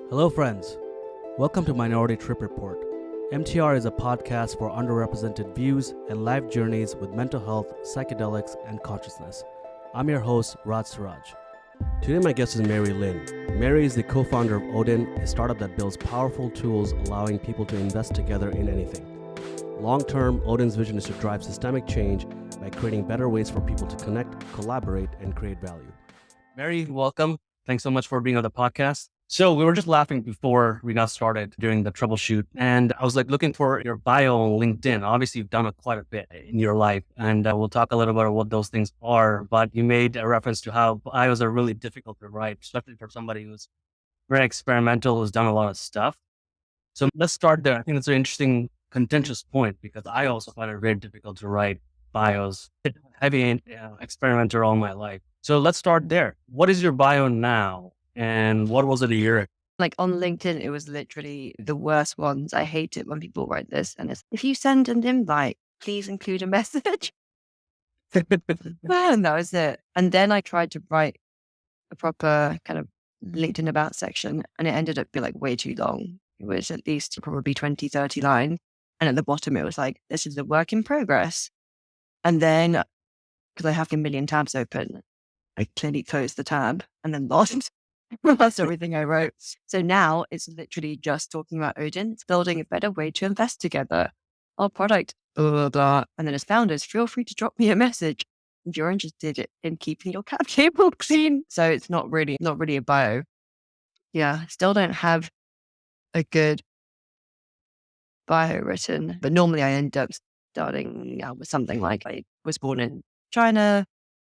Hello, friends. Welcome to Minority Trip Report. MTR is a podcast for underrepresented views and life journeys with mental health, psychedelics, and consciousness. I'm your host, Raj Siraj. Today, my guest is Mary Lin. Mary is the co-founder of Odin, a startup that builds powerful tools allowing people to invest together in anything. Long-term, Odin's vision is to drive systemic change by creating better ways for people to connect, collaborate, and create value. Mary, welcome. Thanks so much for being on the podcast. So we were just laughing before we got started during the troubleshoot, and I was looking for your bio on LinkedIn. Obviously, you've done quite a bit in your life, and we'll talk a little bit about what those things are. But you made a reference to how bios are really difficult to write, especially for somebody who's very experimental, who's done a lot of stuff. So let's start there. I think it's an interesting, contentious point because I also find it very difficult to write bios. Heavy experimenter all my life. So let's start there. What is your bio now? And what was it a year ago? Like on LinkedIn, it was literally the worst ones. I hate it when people write this. And it's, if you send an invite, please include a message. And that was it. And then I tried to write a proper kind of LinkedIn about section, and it ended up being way too long. It was at least probably 20, 30 lines. And at the bottom, it was this is a work in progress. And then, because I have a million tabs open, I clearly closed the tab and then lost. That's everything I wrote. So now it's literally just talking about Odin. It's building a better way to invest together. Our product, blah, blah, blah. And then as founders, feel free to drop me a message if you're interested in keeping your cap table clean. So it's not really a bio. Yeah, still don't have a good bio written. But normally I end up starting out with something like I was born in China,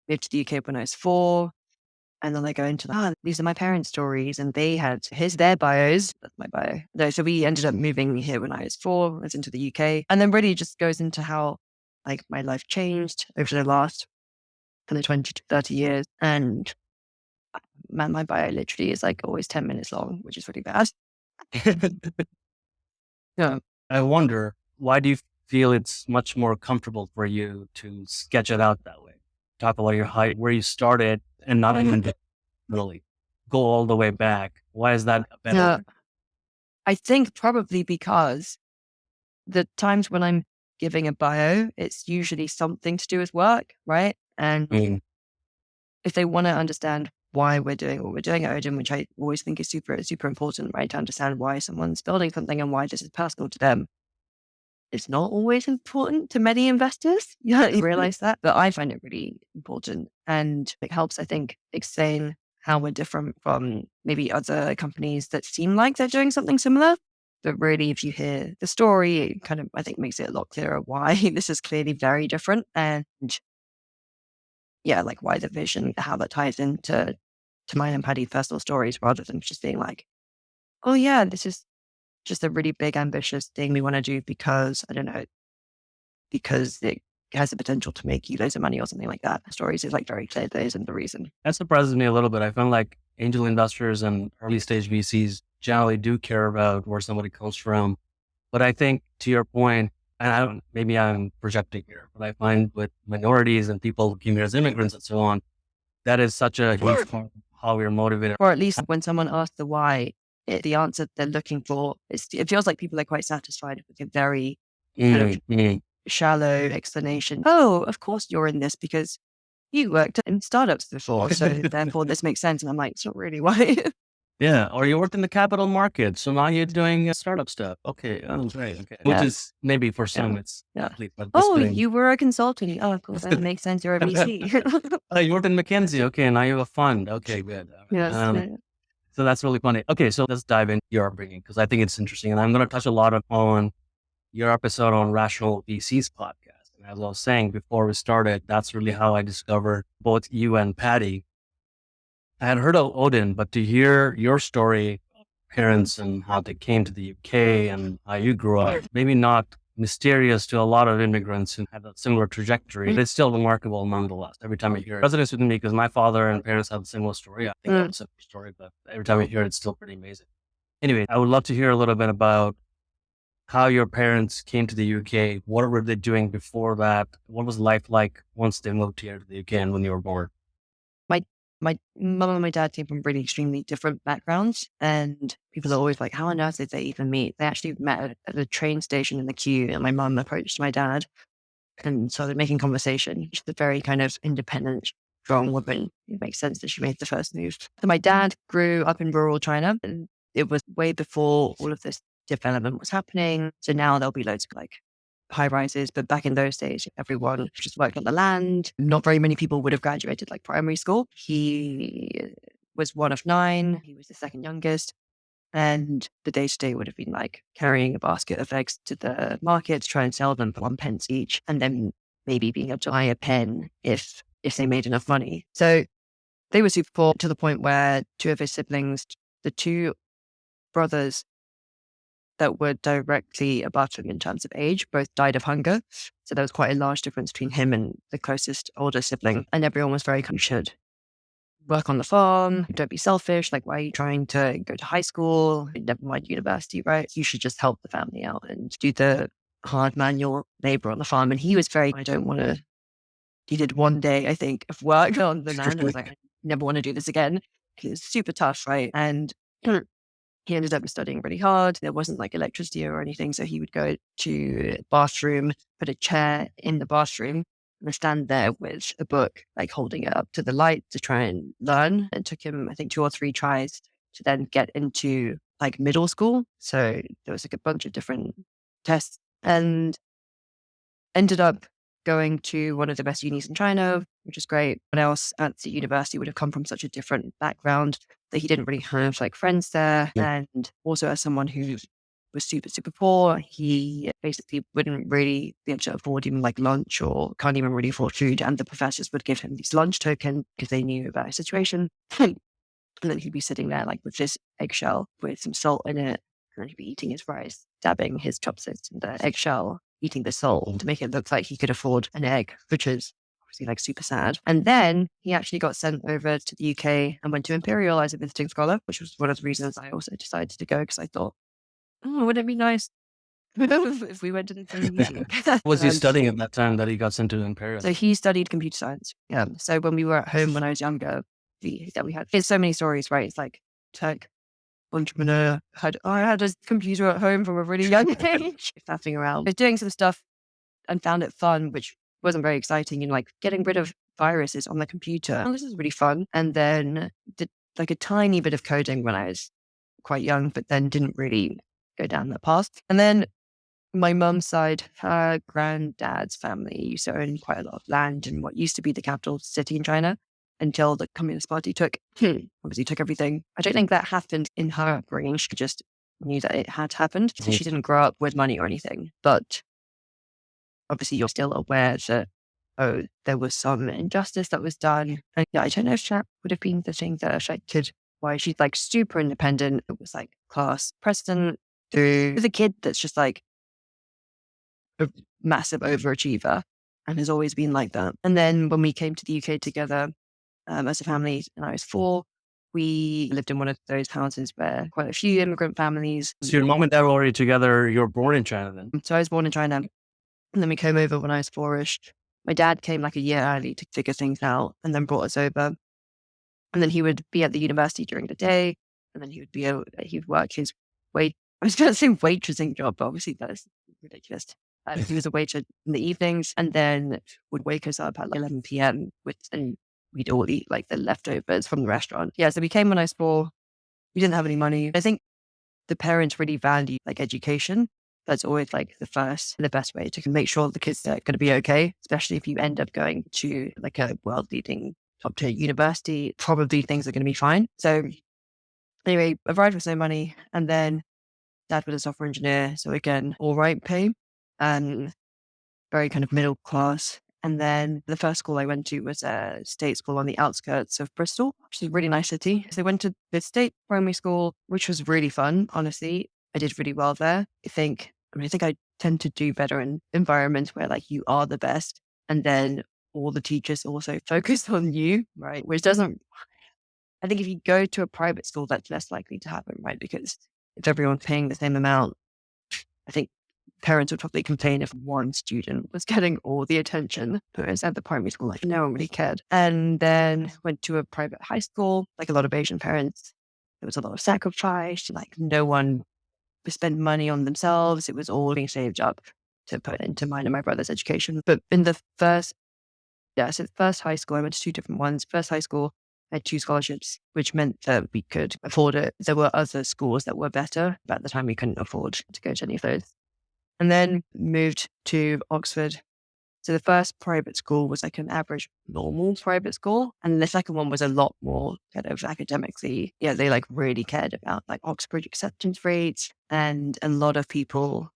moved to the UK when I was 4. And then I go into these are my parents' stories, and they had their bios. That's my bio. No, so we ended up moving here when I was 4. I was into the UK, and then really just goes into how my life changed over the last kind of 20 to 30 years. And my bio literally is always 10 minutes long, which is really bad. Yeah, I wonder, why do you feel it's much more comfortable for you to sketch it out that way? Talk about your height, where you started, and not even really go all the way back. Why is that better? I think probably because the times when I'm giving a bio, it's usually something to do with work, right? And if they want to understand why we're doing what we're doing at Odin, which I always think is super, super important, right? To understand why someone's building something and why this is personal to them. It's not always important to many investors. You realize that, but I find it really important, and it helps, I think, explain how we're different from maybe other companies that seem like they're doing something similar. But really, if you hear the story, it kind of, I think, makes it a lot clearer why this is clearly very different. And yeah, why the vision, how that ties into mine and Paddy's personal stories, rather than just being oh yeah, this is just a really big, ambitious thing we want to do because, I don't know, because it has the potential to make you loads of money or something like that. The stories is very clear that isn't the reason. That surprises me a little bit. I feel like angel investors and early stage VCs generally do care about where somebody comes from. But I think, to your point, and maybe I'm projecting here, but I find with minorities and people who came here as immigrants and so on, that is such a huge part of how we're motivated. Or at least when someone asks the why, the answer they're looking for, it feels like people are quite satisfied with a very kind of shallow explanation. Oh, of course you're in this because you worked in startups before, so therefore this makes sense. And I'm it's not really why. Yeah, or you worked in the capital market, so now you're doing startup stuff. Okay, great. Okay, which is maybe for some it's complete. But you were a consultant. Oh, of course, that makes sense. You're a VC. You worked in McKinsey. Okay, now you have a fund. Okay, good. Yes. So that's really funny. Okay, so let's dive into your upbringing because I think it's interesting, and I'm going to touch a lot on your episode on Rational VC's podcast. And as I was saying before we started, that's really how I discovered both you and Paddy. I had heard of Odin, but to hear your story, parents and how they came to the UK and how you grew up, maybe not mysterious to a lot of immigrants who had a similar trajectory, but it's still remarkable nonetheless. Every time I hear it, it resonates with me because my father and parents have a similar story. I think I have a similar story, but every time I hear it, it's still pretty amazing. Anyway, I would love to hear a little bit about how your parents came to the UK. What were they doing before that? What was life like once they moved here to the UK and when you were born? My My mum and my dad came from really extremely different backgrounds, and people are always like, how on earth did they even meet? They actually met at a train station in the queue, and my mum approached my dad and started making conversation. She's a very kind of independent, strong woman. It makes sense that she made the first move. So my dad grew up in rural China, and it was way before all of this development was happening. So now there'll be loads of like high rises, but back in those days, everyone just worked on the land. Not very many people would have graduated like primary school. He was one of 9. He was the second youngest. And the day to day would have been like carrying a basket of eggs to the market to try and sell them for 1 pence each, and then maybe being able to buy a pen if they made enough money. So they were super poor to the point where 2 of his siblings, the 2 brothers that were directly above him in terms of age, both died of hunger. So there was quite a large difference between him and the closest older sibling. And everyone was very you should work on the farm, don't be selfish. Like, why are you trying to go to high school? Never mind university, right? You should just help the family out and do the hard manual labor on the farm. And he was very, I don't want to. He did 1 day, I think, of work on the land. I was like, I never want to do this again. It was super tough, right? And he ended up studying really hard. There wasn't like electricity or anything. So he would go to the bathroom, put a chair in the bathroom and stand there with a book, like holding it up to the light to try and learn. It took him, I think, 2 or 3 tries to then get into like middle school. So there was like a bunch of different tests, and ended up going to one of the best unis in China, which is great. What else at the university would have come from such a different background that he didn't really have like friends there. Yeah. And also as someone who was super, super poor, he basically wouldn't really be able to afford even like lunch, or can't even really afford food. And the professors would give him these lunch tokens because they knew about his situation. And then he'd be sitting there like with this eggshell with some salt in it. And then he'd be eating his rice, dabbing his chopsticks in the eggshell, eating the salt to make it look like he could afford an egg, which is obviously like super sad. And then he actually got sent over to the UK and went to Imperial as a visiting scholar, which was one of the reasons I also decided to go, because I thought, oh, wouldn't it be nice if we went to the same uni? What was he studying at that time that he got sent to Imperial? So he studied computer science. Yeah. So when we were at home when I was younger, we had, there's so many stories, right? It's like tech entrepreneur. I had a computer at home from a really young age, faffing around. I was doing some stuff and found it fun, which wasn't very exciting, and like getting rid of viruses on the computer. Oh, this is really fun. And then did like a tiny bit of coding when I was quite young, but then didn't really go down that path. And then my mum's side, her granddad's family used to own quite a lot of land in what used to be the capital city in China, until the Communist Party obviously took everything. I don't think that happened in her upbringing. She just knew that it had happened. So she didn't grow up with money or anything. But obviously you're still aware that, oh, there was some injustice that was done. And yeah, I don't know if that would have been the thing that affected why she's like super independent. It was like class president to the kid that's just like a massive overachiever and has always been like that. And then when we came to the UK together, as a family, and I was 4, we lived in one of those houses where quite a few immigrant families. So your mom and dad were already together. You were born in China then? So I was born in China, and then we came over when I was 4-ish. My dad came like a year early to figure things out, and then brought us over. And then he would be at the university during the day, and then he'd work his I was going to say waitressing job, but obviously that's ridiculous. He was a waiter in the evenings, and then would wake us up at like 11 p.m. and we'd all eat like the leftovers from the restaurant. Yeah, so we came when I was 4. We didn't have any money. I think the parents really value like education. That's always like the best way to make sure the kids are going to be okay, especially if you end up going to like a world-leading top-tier university. Probably things are going to be fine. So anyway, arrived with no money, and then dad was a software engineer. So again, all right pay, and very kind of middle class. And then the first school I went to was a state school on the outskirts of Bristol, which is a really nice city. So I went to the state primary school, which was really fun. Honestly, I did really well there. I think I tend to do better in environments where like you are the best, and then all the teachers also focus on you, right? Which doesn't, I think if you go to a private school, that's less likely to happen, right? Because if everyone's paying the same amount, I think parents would probably complain if one student was getting all the attention. Whereas at the primary school, like no one really cared. And then went to a private high school, like a lot of Asian parents. There was a lot of sacrifice, like no one spent money on themselves. It was all being saved up to put into mine and my brother's education. But in the first high school, I went to two different ones. First high school, I had two scholarships, which meant that we could afford it. There were other schools that were better, but at the time we couldn't afford to go to any of those. And then moved to Oxford. So the first private school was like an average normal private school. And the second one was a lot more kind of academically, they like really cared about like Oxford acceptance rates. And a lot of people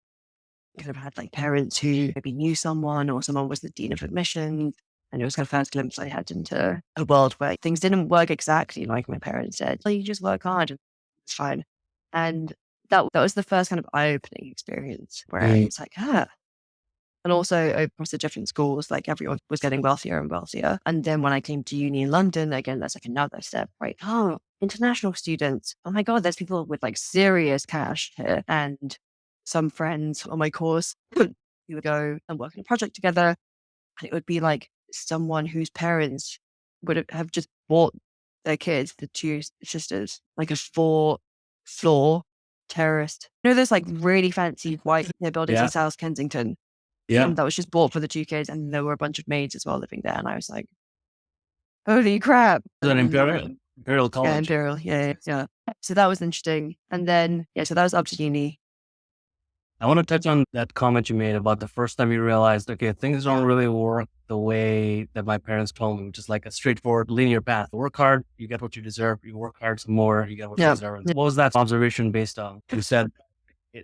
kind of had like parents who maybe knew someone or someone was the dean of admissions. And it was kind of first glimpse I had into a world where things didn't work exactly like my parents said. Well, you just work hard and it's fine. And that was the first kind of eye-opening experience where it's like, And also across the different schools, like everyone was getting wealthier and wealthier. And then when I came to uni in London, again, that's like another step, right? Oh, international students. Oh my God, there's people with like serious cash here. And some friends on my course, we would go and work on a project together. And it would be like someone whose parents would have just bought their kids, the two sisters, like a 4-floor terraced. You know, those like really fancy white buildings in South Kensington. Yeah. That was just bought for the two kids. And there were a bunch of maids as well living there. And I was like, holy crap. Is that Imperial College? Yeah, Imperial. Yeah. So that was interesting. And then, so that was up to uni. I want to touch on that comment you made about the first time you realized, okay, things don't really work the way that my parents told me, which is like a straightforward linear path. Work hard, you get what you deserve. You work hard some more, you get what you deserve. What was that observation based on? You said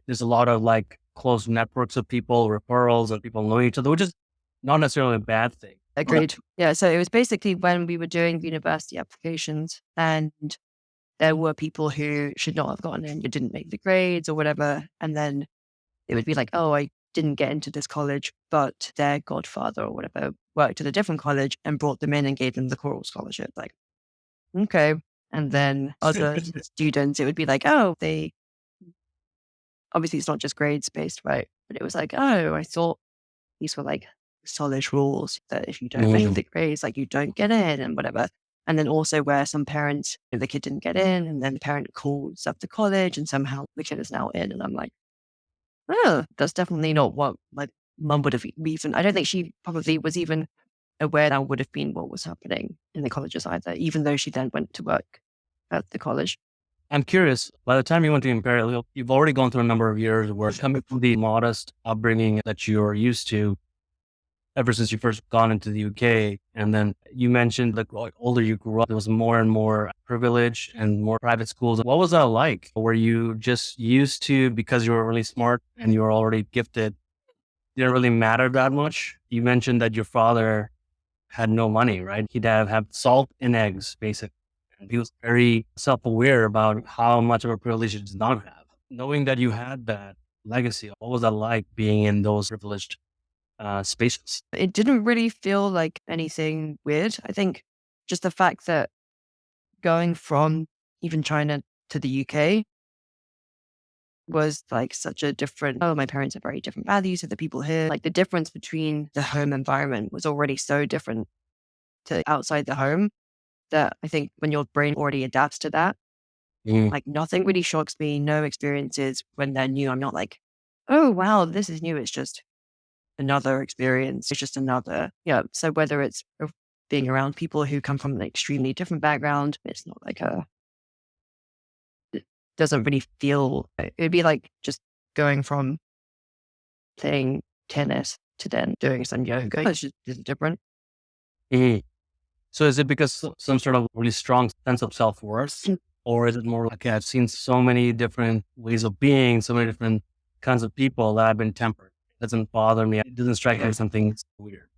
there's a lot of like close networks of people, referrals, and people knowing each other, which is not necessarily a bad thing. Agreed. Yeah. So it was basically when we were doing university applications and there were people who should not have gotten in, who didn't make the grades or whatever. And then it would be like, oh, I didn't get into this college, but their godfather or whatever worked at a different college and brought them in and gave them the choral scholarship. Like, okay. And then other students, it would be like, oh, obviously it's not just grades based, right? But it was like, oh, I thought these were like solid rules that if you don't make the grades, like you don't get in and whatever. And then also where some parents, the kid didn't get in and then the parent calls up the college and somehow the kid is now in. And I'm like, oh, that's definitely not what my mum would have even. I don't think she probably was even aware that would have been what was happening in the colleges either, even though she then went to work at the college. I'm curious, by the time you went to Imperial, you've already gone through a number of years where coming from the modest upbringing that you're used to ever since you first gone into the UK. And then you mentioned the older you grew up, there was more and more privilege and more private schools. What was that like? Were you just used to, because you were really smart and you were already gifted, didn't really matter that much? You mentioned that your father had no money, right? He'd have salt in eggs, basically. And he was very self-aware about how much of a privilege he did not have. Knowing that you had that legacy, what was that like being in those privileged spaces? It didn't really feel like anything weird. I think just the fact that going from even China to the UK was like such a different, my parents have very different values to the people here. Like the difference between the home environment was already so different to outside the home that I think when your brain already adapts to that, like nothing really shocks me. No experiences when they're new. I'm not like, oh, wow, this is new. It's just another experience. It's just another, So whether it's being around people who come from an extremely different background, it's not like it doesn't really feel, it'd be like just going from playing tennis to then doing some yoga. It's just different. So is it because some sort of really strong sense of self-worth? Or is it more like, I've seen so many different ways of being, so many different kinds of people that I've been tempered. It doesn't bother me. It doesn't strike me as something weird.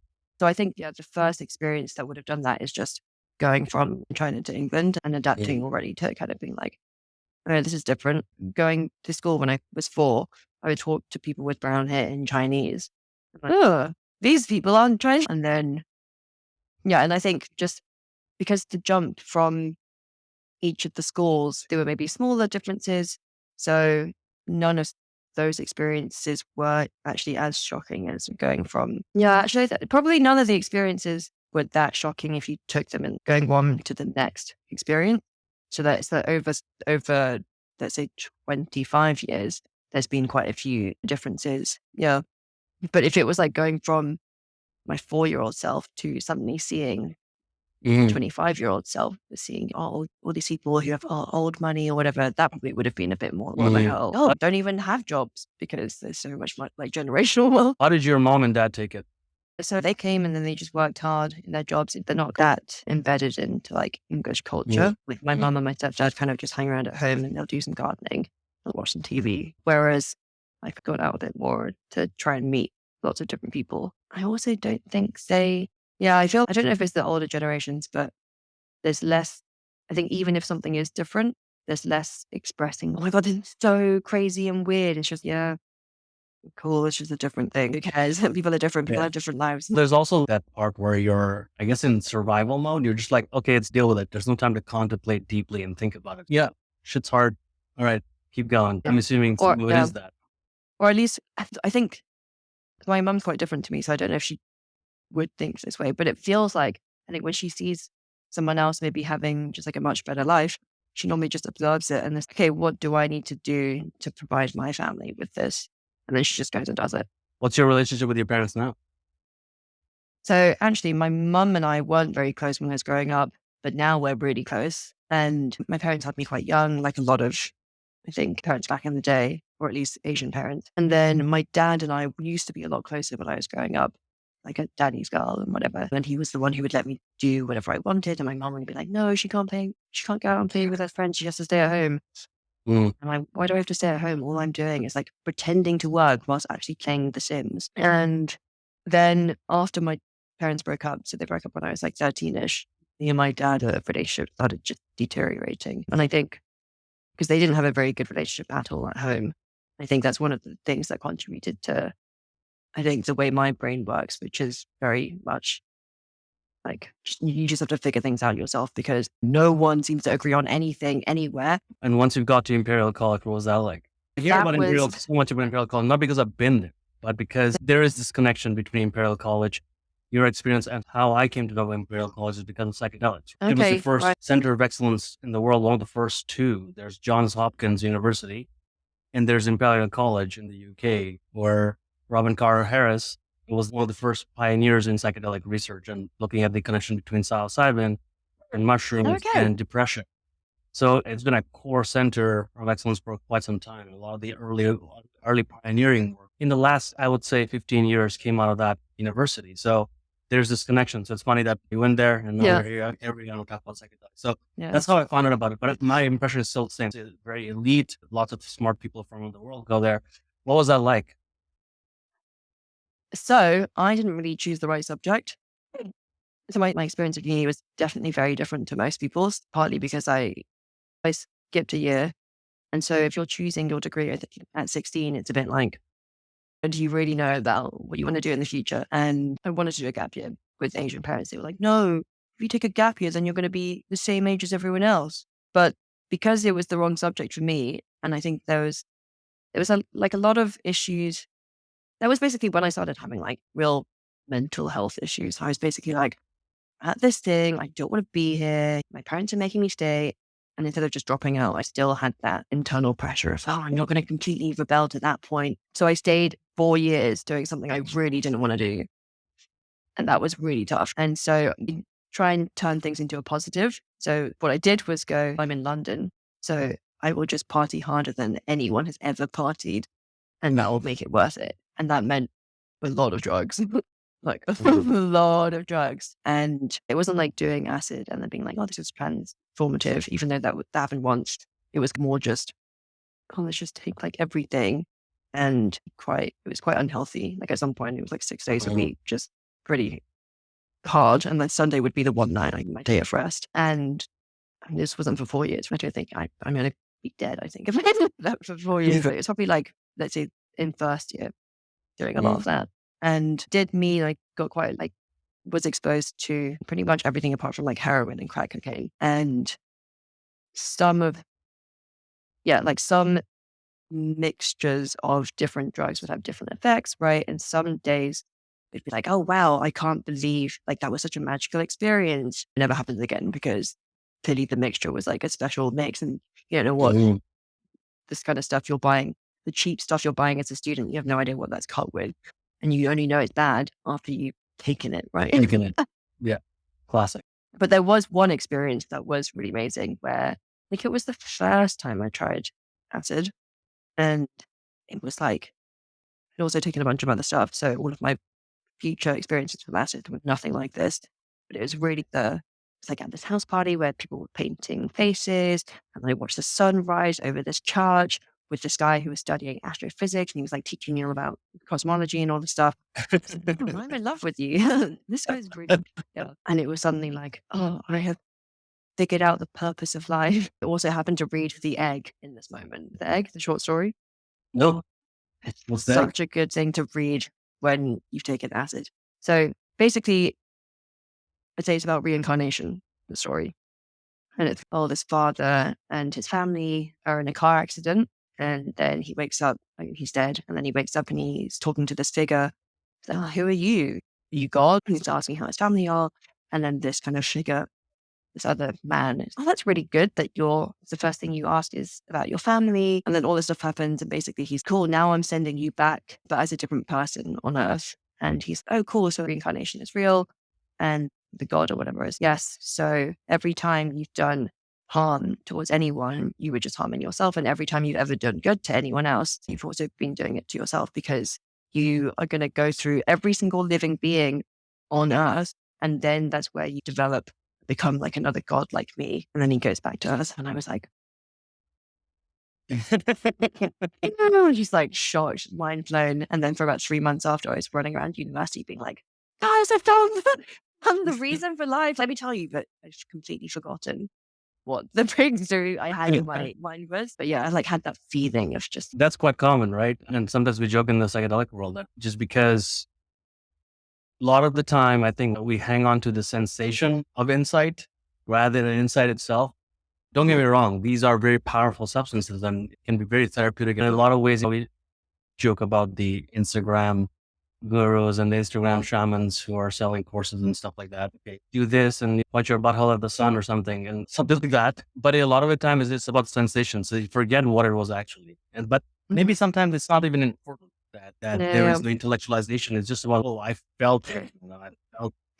So I think, the first experience that would have done that is just going from China to England and adapting already to kind of being like, oh, this is different. Going to school when I was 4, I would talk to people with brown hair in Chinese. I'm like, oh, these people aren't Chinese. And then, and I think just because the jump from each of the schools, there were maybe smaller differences. So none of those experiences were actually as shocking as going from, actually, probably none of the experiences were that shocking if you took them and going one to the next experience. So that's that over, let's say, 25 years, there's been quite a few differences. Yeah. But if it was like going from my 4-year-old self to suddenly seeing 25-year-old self, seeing all these people who have old money or whatever, that probably would have been a bit more, what the hell? Oh, don't even have jobs because there's so much like generational wealth. How did your mom and dad take it? So they came and then they just worked hard in their jobs. They're not that embedded into like English culture. Like my mum and my stepdad kind of just hang around at home and they'll do some gardening, they'll watch some TV. Whereas I've gone out a bit more to try and meet lots of different people. I also don't think I don't know if it's the older generations, but there's less, I think even if something is different, there's less expressing, oh my God, it's so crazy and weird. It's just, cool. It's just a different thing. Who cares? People are different. People have different lives. There's also that part where you're, I guess, in survival mode. You're just like, okay, let's deal with it. There's no time to contemplate deeply and think about it. Yeah, shit's hard. All right, keep going. I'm assuming it is that. Or at least, I think my mum's quite different to me, so I don't know if she would think this way, but it feels like, I think when she sees someone else maybe having just like a much better life, she normally just observes it and is, okay, what do I need to do to provide my family with this? And then she just goes and does it. What's your relationship with your parents now? So actually, my mum and I weren't very close when I was growing up, but now we're really close. And my parents had me quite young, like a lot of, I think, parents back in the day, or at least Asian parents. And then my dad and I used to be a lot closer when I was growing up, like a daddy's girl and whatever. And he was the one who would let me do whatever I wanted. And my mum would be like, no, she can't go out and play with her friends. She has to stay at home. I'm like, why do I have to stay at home? All I'm doing is like pretending to work whilst actually playing The Sims. And then after my parents broke up, so they broke up when I was like 13-ish, me and my dad, relationship started just deteriorating. And I think because they didn't have a very good relationship at all at home, I think that's one of the things that contributed to, I think, the way my brain works, which is very much like, you just have to figure things out yourself because no one seems to agree on anything anywhere. And once you got to Imperial College, what was that like? I hear so much about Imperial College, not because I've been there, but because there is this connection between Imperial College, your experience, and how I came to know Imperial College is because of psychedelics. It was the first center of excellence in the world, one of the first two. There's Johns Hopkins University, and there's Imperial College in the UK, where Robin Carter Harris was one of the first pioneers in psychedelic research and looking at the connection between psilocybin and mushrooms and depression. So it's been a core center of excellence for quite some time. A lot of the early pioneering work in the last, I would say, 15 years came out of that university. So there's this connection. So it's funny that we went there and now we're here every year we talk about psychedelics. So that's how I found out about it. But my impression is still the same. It's very elite. Lots of smart people from around the world go there. What was that like? So I didn't really choose the right subject. So my experience at uni was definitely very different to most people's, partly because I skipped a year. And so if you're choosing your degree at 16, it's a bit like, do you really know about what you want to do in the future? And I wanted to do a gap year with Asian parents. They were like, no, if you take a gap year, then you're going to be the same age as everyone else. But because it was the wrong subject for me, and I think there was a lot of issues. That was basically when I started having like real mental health issues. I was basically like, at this thing, I don't want to be here. My parents are making me stay. And instead of just dropping out, I still had that internal pressure of, I'm not going to completely rebel to that point. So I stayed 4 years doing something I really didn't want to do. And that was really tough. And so I try and turn things into a positive. So what I did was I'm in London, so I will just party harder than anyone has ever partied. And that will make it worth it. And that meant a lot of drugs, like a lot of drugs. And it wasn't like doing acid and then being like, oh, this is transformative, even though that happened once. It was more just, let's just take like everything. And it was quite unhealthy. Like at some point, it was like 6 days a week, just pretty hard. And then Sunday would be the one night, like my day of rest. And this wasn't for 4 years. I don't think I'm going to be dead, I think, if I did that for 4 years. But it's probably like, let's say in first year, doing a lot of that. And was exposed to pretty much everything apart from like heroin and crack cocaine. And some mixtures of different drugs would have different effects, right? And some days it'd be like, oh, wow, I can't believe like that was such a magical experience. It never happens again because clearly the mixture was like a special mix. And you know what, this kind of stuff you're buying, the cheap stuff you're buying as a student, you have no idea what that's cut with. And you only know it's bad after you've taken it, right? Taking it. Yeah. Classic. But there was one experience that was really amazing where I think it was the first time I tried acid. And it was like, I'd also taken a bunch of other stuff. So all of my future experiences with acid were nothing like this. But it was really it's like at this house party where people were painting faces and I watched the sun rise over this church with this guy who was studying astrophysics and he was like teaching you all about cosmology and all this stuff. Oh, I'm in love with you. This guy's really yeah. And it was suddenly like, oh, I have figured out the purpose of life. I also happened to read The Egg in this moment. The Egg, the short story. No. It's What's that? such a good thing to read when you've taken acid. So basically, I'd say it's about reincarnation, the story. And it's, this father and his family are in a car accident. And then he wakes up, like, he's dead. And then he wakes up and he's talking to this figure. So, who are you? Are you God? And he's asking how his family are. And then this kind of figure, this other man is, that's really good that the first thing you ask is about your family. And then all this stuff happens. And basically he's cool. Now I'm sending you back, but as a different person on Earth. And he's, oh, cool. So reincarnation is real. And the God or whatever is yes. So every time you've done harm towards anyone, you were just harming yourself. And every time you've ever done good to anyone else, you've also been doing it to yourself because you are going to go through every single living being on Earth. And then that's where you become like another God like me. And then he goes back to Earth. And I was like, just like shocked, mind blown. And then for about 3 months after, I was running around university being like, guys, I'm the reason for life. Let me tell you, but I've completely forgotten what the breakthrough I had in my mind was. But yeah, I like had that feeling of just. That's quite common, right? And sometimes we joke in the psychedelic world that just because a lot of the time, I think we hang on to the sensation of insight rather than insight itself. Don't get me wrong. These are very powerful substances and can be very therapeutic. In a lot of ways, we joke about the Instagram gurus and the Instagram shamans who are selling courses and stuff like that. Okay, do this and point your butthole at the sun or something and something like that. But a lot of the time it's about sensation. So you forget what it was actually. But maybe sometimes it's not even important that there is no intellectualization. It's just about, I felt it.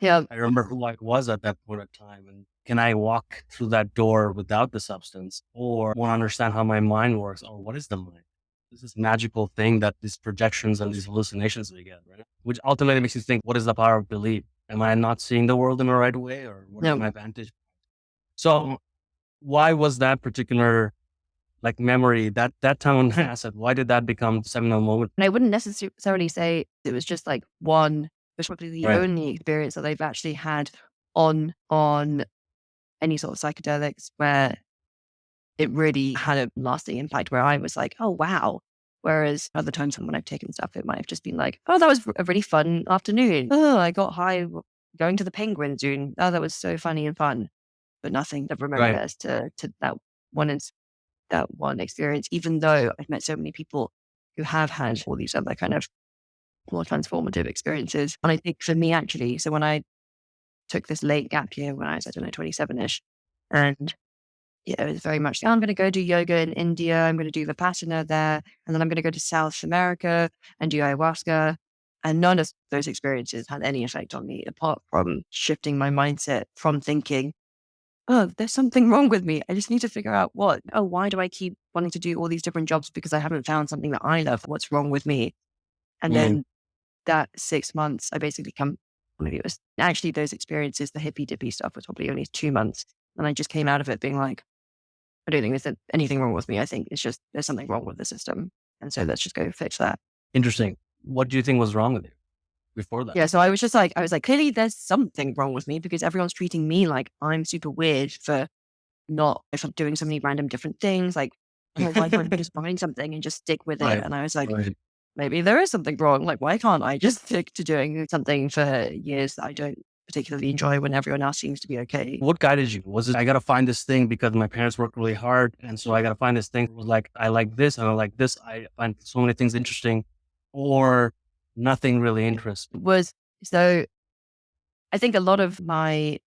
I remember who I was at that point of time. And can I walk through that door without the substance or want to understand how my mind works or what is the mind? This magical thing that these projections and these hallucinations we get, right? Which ultimately makes you think, what is the power of belief? Am I not seeing the world in the right way or what is my vantage? So why was that particular memory, that time on acid, why did that become seminal moment? And I wouldn't necessarily say it was just like one, it was probably the only experience that I've actually had on any sort of psychedelics where it really had a lasting impact where I was like, oh, wow. Whereas other times when I've taken stuff, it might have just been like, oh, that was a really fun afternoon. Oh, I got high going to the penguin zoo. Oh, that was so funny and fun. But nothing that remembers to that one experience, even though I've met so many people who have had all these other kind of more transformative experiences. And I think for me, actually, so when I took this late gap year when I was, 27-ish, and it was very much, I'm going to go do yoga in India. I'm going to do Vipassana there. And then I'm going to go to South America and do ayahuasca. And none of those experiences had any effect on me apart from shifting my mindset from thinking, oh, there's something wrong with me. I just need to figure out what. Oh, why do I keep wanting to do all these different jobs because I haven't found something that I love? What's wrong with me? And then that 6 months, I basically maybe it was actually those experiences, the hippy dippy stuff was probably only 2 months. And I just came out of it being like, I don't think there's anything wrong with me. I think it's just there's something wrong with the system. And so let's just go fix that. Interesting. What do you think was wrong with you before that? Yeah, so I was like, clearly there's something wrong with me because everyone's treating me like I'm super weird for if I'm doing so many random different things. Like, why can't I just find something and just stick with it? And I was like, maybe there is something wrong. Like, why can't I just stick to doing something for years that I don't particularly enjoy when everyone else seems to be okay. What guided you? Was it, I got to find this thing because my parents worked really hard. And so I got to find this thing. It was like, I like this and I like this. I find so many things interesting, or nothing really interesting. So I think a lot of my,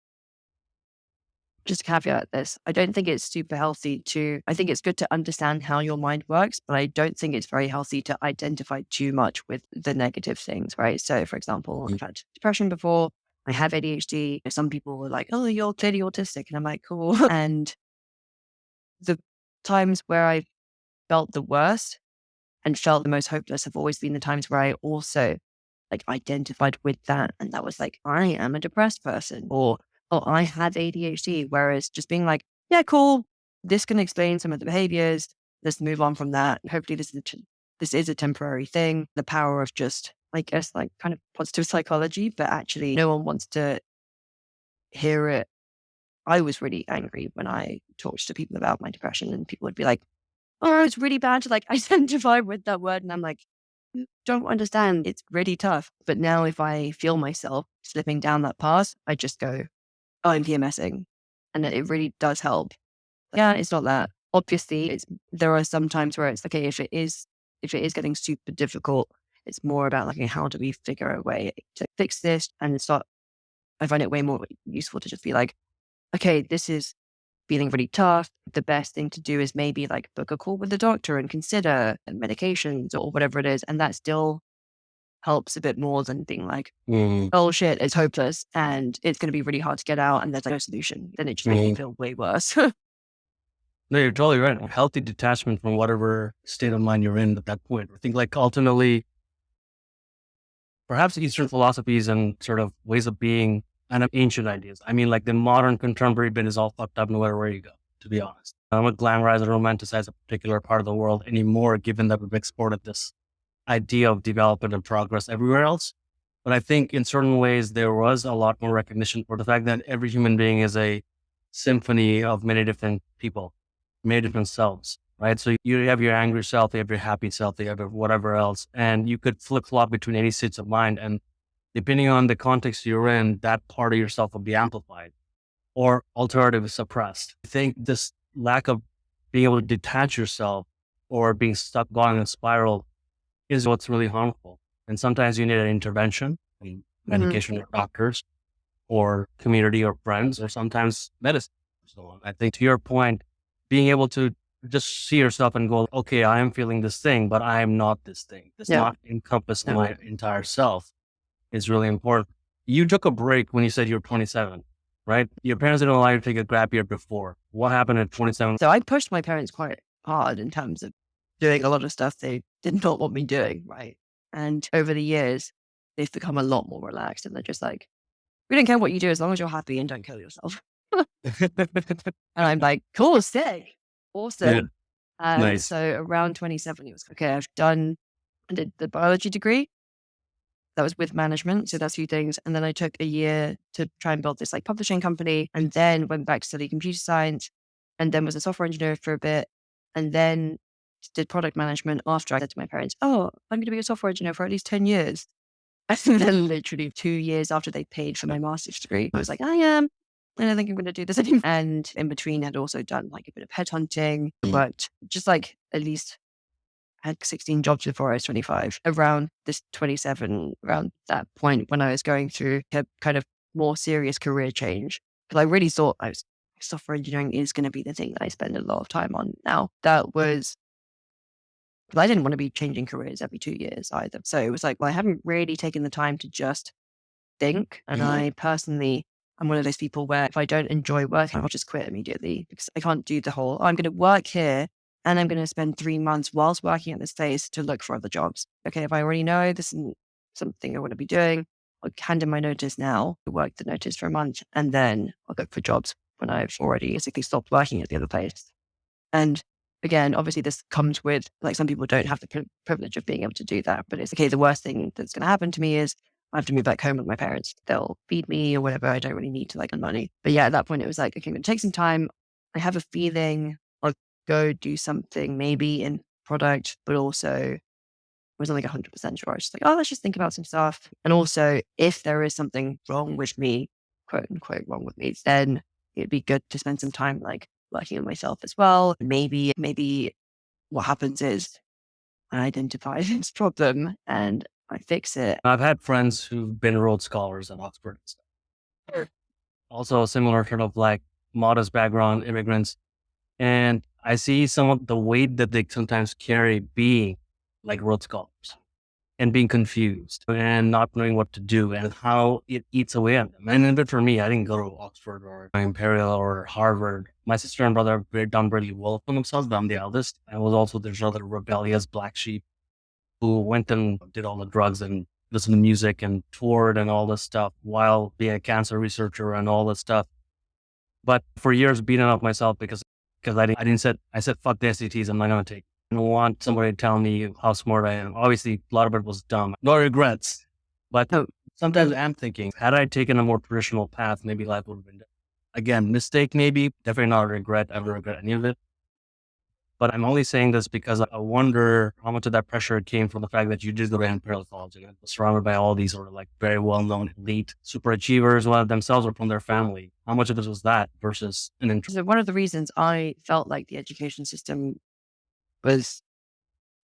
just to caveat this, I don't think it's super healthy I think it's good to understand how your mind works, but I don't think it's very healthy to identify too much with the negative things, right? So for example, I've had depression before, I have ADHD. Some people were like, oh, you're clearly autistic. And I'm like, cool. And the times where I felt the worst and felt the most hopeless have always been the times where I also like identified with that. And that was like, I am a depressed person, or, oh, I had ADHD. Whereas just being like, yeah, cool. This can explain some of the behaviors. Let's move on from that. Hopefully this is a temporary thing. The power of just, I guess, like kind of positive psychology, but actually no one wants to hear it. I was really angry when I talked to people about my depression, and people would be like, oh, it's really bad to like identify with that word. And I'm like, "You don't understand. It's really tough." But now if I feel myself slipping down that path, I just go, oh, I'm PMSing. And it really does help. Yeah, it's not that. Obviously, there are some times where it's okay, if it is getting super difficult, it's more about like, how do we figure a way to fix this? And it's not, I find it way more useful to just be like, okay, this is feeling really tough. The best thing to do is maybe like book a call with the doctor and consider medications or whatever it is. And that still helps a bit more than being like, oh shit, it's hopeless and it's going to be really hard to get out and there's like no solution. Then it just makes me feel way worse. No, you're totally right. Healthy detachment from whatever state of mind you're in at that point. I think like ultimately, perhaps Eastern philosophies and sort of ways of being and ancient ideas. I mean, like the modern contemporary bit is all fucked up no matter where you go, to be honest. I don't glamorize or romanticize a particular part of the world anymore, given that we've exported this idea of development and progress everywhere else. But I think in certain ways, there was a lot more recognition for the fact that every human being is a symphony of many different people, many different selves, right? So you have your angry self, you have your happy self, you have your whatever else, and you could flip-flop between any states of mind. And depending on the context you're in, that part of yourself will be amplified or alternatively suppressed. I think this lack of being able to detach yourself or being stuck going in a spiral is what's really harmful. And sometimes you need an intervention, medication or doctors or community or friends, or sometimes medicine. So I think to your point, being able to just see yourself and go, okay, I am feeling this thing, but I am not this thing. Does not encompass my entire self is really important. You took a break when you said you were 27, right? Your parents didn't allow you to take a gap year before. What happened at 27? So I pushed my parents quite hard in terms of doing a lot of stuff they did not want me doing, right? And over the years, they've become a lot more relaxed and they're just like, we don't care what you do as long as you're happy and don't kill yourself. And I'm like, cool, sick, awesome. Yeah. Nice. So around 27, it was okay. I did the biology degree. That was with management. So that's a few things. And then I took a year to try and build this like publishing company, and then went back to study computer science, and then was a software engineer for a bit, and then did product management after I said to my parents, oh, I'm going to be a software engineer for at least 10 years. And then literally 2 years after they paid for my master's degree, I was like, I don't think I'm going to do this anymore. And in between, I'd also done like a bit of headhunting, but just like at least had 16 jobs before I was 25. Around this 27, around that point when I was going through a kind of more serious career change, because I really thought software engineering is going to be the thing that I spend a lot of time on now. That was, but I didn't want to be changing careers every 2 years either. So it was like, well, I haven't really taken the time to just think. And I personally, I'm one of those people where if I don't enjoy work, I'll just quit immediately, because I can't do the whole, I'm going to work here and I'm going to spend 3 months whilst working at this place to look for other jobs. Okay, if I already know this isn't something I want to be doing, I'll hand in my notice now, work the notice for a month, and then I'll look for jobs when I've already basically stopped working at the other place. And again, obviously this comes with, like, some people don't have the privilege of being able to do that, but it's okay. The worst thing that's going to happen to me is I have to move back home with my parents. They'll feed me or whatever. I don't really need to like earn money. But yeah, at that point it was like, okay, I'm going to take some time. I have a feeling I'll go do something maybe in product, but also wasn't like 100% sure. I was just like, oh, let's just think about some stuff. And also, if there is something wrong with me, quote unquote, wrong with me, then it'd be good to spend some time like working on myself as well. Maybe what happens is I identify this problem and I fix it. I've had friends who've been Rhodes Scholars at Oxford and stuff. Sure. Also a similar sort of like modest background immigrants. And I see some of the weight that they sometimes carry being like Rhodes Scholars and being confused and not knowing what to do and how it eats away at them. And even for me, I didn't go to Oxford or Imperial or Harvard. My sister and brother have done really well for themselves, but I'm the eldest. I was also this other rebellious black sheep who went and did all the drugs and listened to music and toured and all this stuff while being a cancer researcher and all this stuff. But for years beating up myself because I said, fuck the SATs, I'm not going to take. I don't want somebody to tell me how smart I am. Obviously, a lot of it was dumb. No regrets. But sometimes I'm thinking, had I taken a more traditional path, maybe life would have been different. Again, mistake maybe, definitely not a regret. I don't regret any of it. But I'm only saying this because I wonder how much of that pressure came from the fact that you did go to Imperial College and was surrounded by all these sort of like very well-known elite super achievers, one of themselves or from their family. How much of this was that versus an interest? So one of the reasons I felt like the education system was,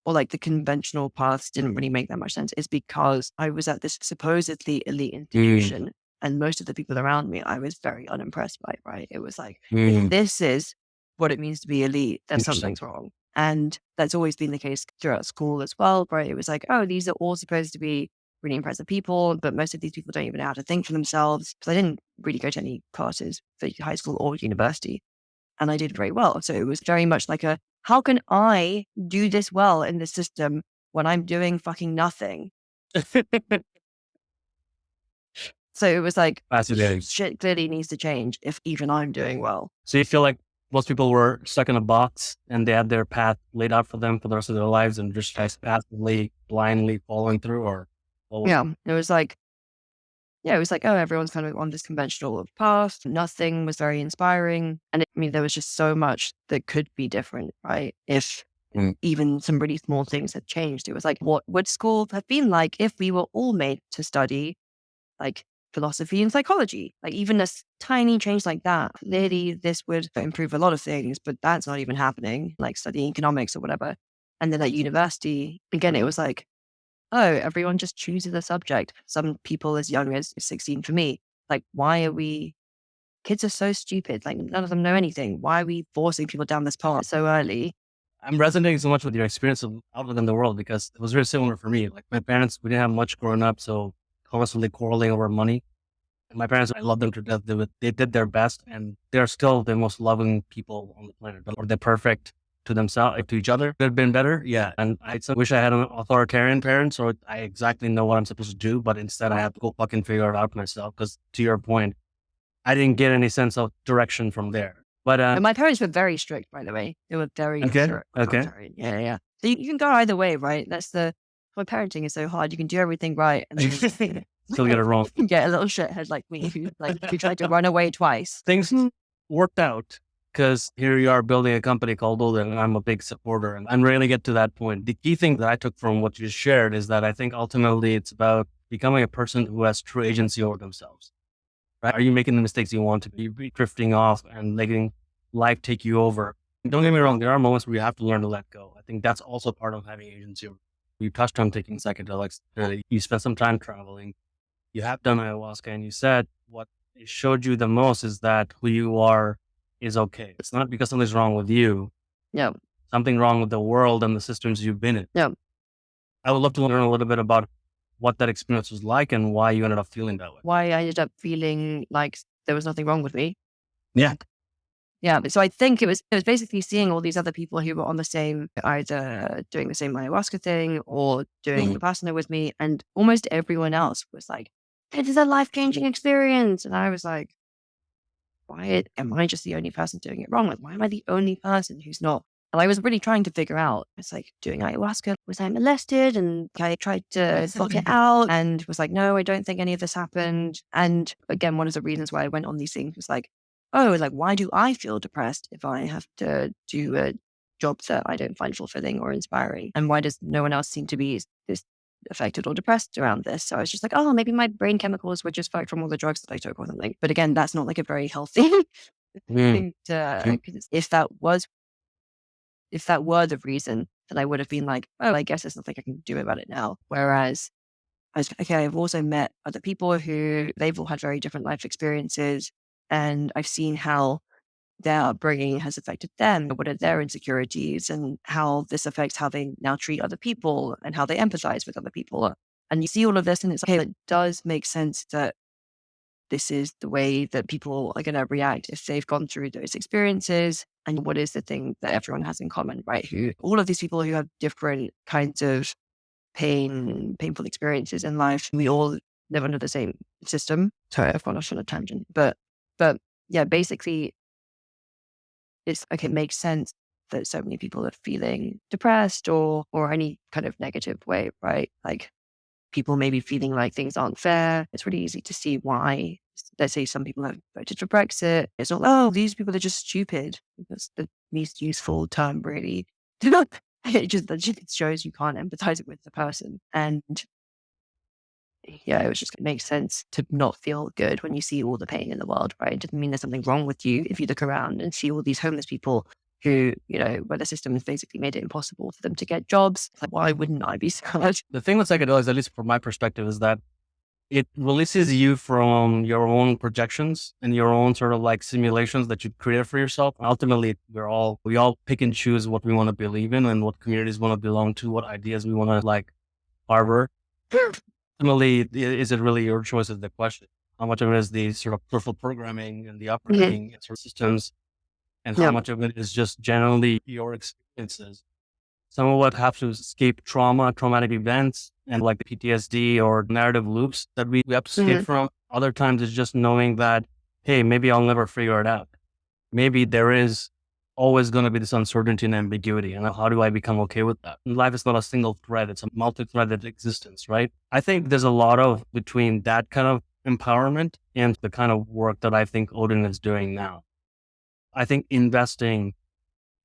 or like the conventional paths didn't really make that much sense, is because I was at this supposedly elite institution and most of the people around me, I was very unimpressed by, right? It was like, if this is what it means to be elite, then something's wrong. And that's always been the case throughout school as well, right? It was like, oh, these are all supposed to be really impressive people, but most of these people don't even know how to think for themselves. Because I didn't really go to any classes for high school or university. And I did very well. So it was very much like how can I do this well in the system when I'm doing fucking nothing? So it was like, shit clearly needs to change if even I'm doing well. So you feel like most people were stuck in a box and they had their path laid out for them for the rest of their lives and just passively, blindly following through it was like, oh, everyone's kind of on this conventional path. Nothing was very inspiring. And there was just so much that could be different, right? If even some really small things had changed, it was like, what would school have been like if we were all made to study like philosophy and psychology? Like even a tiny change like that, clearly this would improve a lot of things, but that's not even happening, like studying economics or whatever. And then at university, again, it was like, oh, everyone just chooses a subject. Some people as young as 16 for me. Like, kids are so stupid. Like none of them know anything. Why are we forcing people down this path so early? I'm resonating so much with your experience of out in the world because it was very similar for me. Like my parents, we didn't have much growing up, so constantly quarreling over money. And my parents, I love them to death. They did their best and they're still the most loving people on the planet. But are they perfect to themselves, to each other? Could have been better. Yeah. And I wish I had an authoritarian parent so I exactly know what I'm supposed to do, but instead I have to go fucking figure it out myself. Because to your point, I didn't get any sense of direction from there. But and my parents were very strict, by the way. They were very strict. Okay. Yeah. So you can go either way, right? Why parenting is so hard. You can do everything right and then still get it wrong. Get a little shithead like me who tried to run away twice. Things worked out because here you are building a company called Odin and I'm a big supporter and I'm ready to get to that point. The key thing that I took from what you just shared is that I think ultimately it's about becoming a person who has true agency over themselves. Right? Are you making the mistakes you want to be drifting off and letting life take you over? Don't get me wrong. There are moments where you have to learn to let go. I think that's also part of having agency. You touched on taking psychedelics. You spent some time traveling. You have done ayahuasca and you said what it showed you the most is that who you are is okay. It's not because something's wrong with you. Yeah. Something wrong with the world and the systems you've been in. Yeah. I would love to learn a little bit about what that experience was like and why you ended up feeling that way. Why I ended up feeling like there was nothing wrong with me. Yeah. Yeah. So I think it was basically seeing all these other people who were on the same, either doing the same ayahuasca thing or doing Vipassana with me. And almost everyone else was like, it is a life-changing experience. And I was like, why am I just the only person doing it wrong? Like, why am I the only person who's not? And I was really trying to figure out, it's like doing ayahuasca, was I molested? And I tried to block it out and was like, no, I don't think any of this happened. And again, one of the reasons why I went on these things was like, oh, like, why do I feel depressed if I have to do a job that I don't find fulfilling or inspiring? And why does no one else seem to be this affected or depressed around this? So I was just like, oh, maybe my brain chemicals were just fucked from all the drugs that I took or something. But again, that's not like a very healthy thing to, because if that were the reason, then I would have been like, oh, I guess there's nothing I can do about it now. Whereas I was, okay, I've also met other people who they've all had very different life experiences, and I've seen how their upbringing has affected them, what are their insecurities, and how this affects how they now treat other people and how they empathize with other people. And you see all of this, and it's like, okay, it does make sense that this is the way that people are going to react if they've gone through those experiences. And what is the thing that everyone has in common, right? All of these people who have different kinds of painful experiences in life, we all live under the same system. Sorry, I've gone off on a tangent, but yeah, basically it's okay. It makes sense that so many people are feeling depressed or any kind of negative way, right? Like people may be feeling like things aren't fair. It's really easy to see why. Let's say some people have voted for Brexit. It's not, oh, these people are just stupid. That's the least useful term, really. It just shows you can't empathize with the person. And yeah, it was just, it makes sense to not feel good when you see all the pain in the world, right? It doesn't mean there's something wrong with you if you look around and see all these homeless people who, where the system has basically made it impossible for them to get jobs. Like, why wouldn't I be sad? The thing with psychedelics, at least from my perspective, is that it releases you from your own projections and your own sort of like simulations that you create for yourself. Ultimately, we all pick and choose what we want to believe in and what communities want to belong to, what ideas we want to like harbor. Ultimately, is it really your choice is the question? How much of it is the sort of peripheral programming and the upbringing sort of systems, and how much of it is just generally your experiences? Some of what have to escape traumatic events, and like the PTSD or narrative loops that we have to escape from. Other times it's just knowing that, hey, maybe I'll never figure it out. Maybe there is always going to be this uncertainty and ambiguity. And how do I become okay with that? And life is not a single thread. It's a multi-threaded existence, right? I think there's a lot of between that kind of empowerment and the kind of work that I think Odin is doing now. I think investing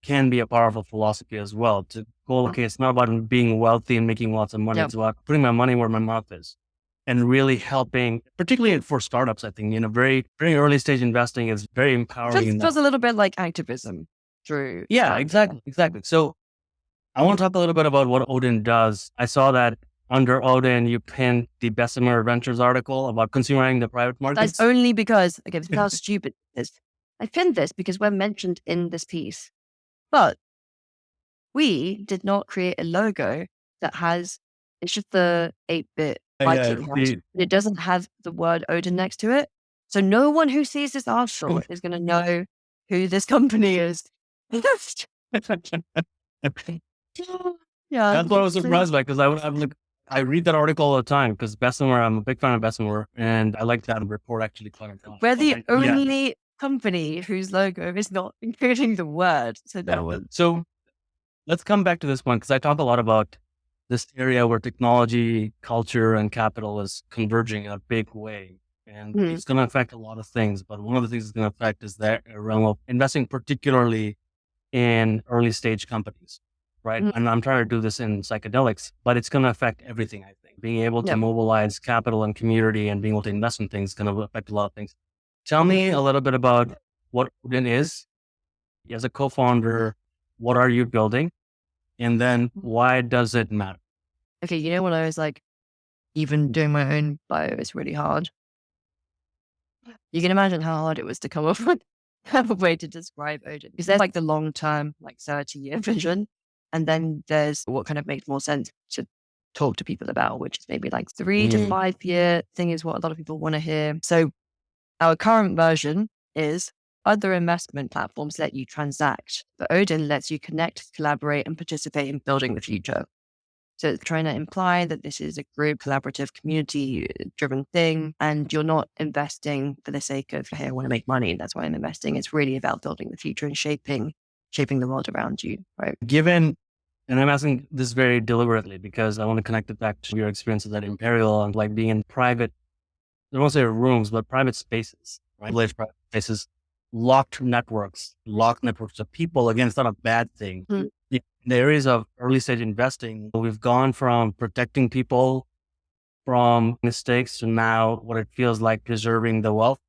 can be a powerful philosophy as well. To go, okay, it's not about being wealthy and making lots of money. It's about putting my money where my mouth is and really helping, particularly for startups. I think, very, very early stage investing is very empowering. It feels a little bit like activism through. Yeah, exactly. So I want to talk a little bit about what Odin does. I saw that under Odin, you pinned the Bessemer Ventures article about consumering the private markets. That's only because, okay, this is how stupid it is. I pinned this because we're mentioned in this piece. But we did not create a logo that has, it's just the 8-bit Viking. It doesn't have the word Odin next to it. So no one who sees this article is going to know who this company is. Yeah, that's what I was surprised by, because I read that article all the time because Bessemer, I'm a big fan of Bessemer, and I like that report actually quite a lot. We're the only company whose logo is not including the word. So let's come back to this one, because I talk a lot about this area where technology, culture, and capital is converging in a big way. And it's going to affect a lot of things. But one of the things it's going to affect is that realm of investing, particularly in early stage companies, right? And I'm trying to do this in psychedelics, but it's going to affect everything, I think. Being able to mobilize capital and community and being able to invest in things is going to affect a lot of things. Tell me a little bit about what Odin is. As a co-founder, what are you building? And then why does it matter? Okay, when I was like, even doing my own bio is really hard. You can imagine how hard it was to come up with a way to describe Odin. Because there's like the long-term, like 30-year vision. And then there's what kind of makes more sense to talk to people about, which is maybe like 3 to 5 year thing is what a lot of people want to hear. So our current version is other investment platforms let you transact, but Odin lets you connect, collaborate, and participate in building the future. So it's trying to imply that this is a group, collaborative, community-driven thing, and you're not investing for the sake of, hey, I want to make money, that's why I'm investing. It's really about building the future and shaping the world around you, right? Given, and I'm asking this very deliberately because I want to connect it back to your experiences at Imperial and like being in private, I don't want to say rooms, but private spaces, right? Private spaces locked networks of people. Again, it's not a bad thing. Mm. In the areas of early stage investing, we've gone from protecting people from mistakes to now what it feels like preserving the wealth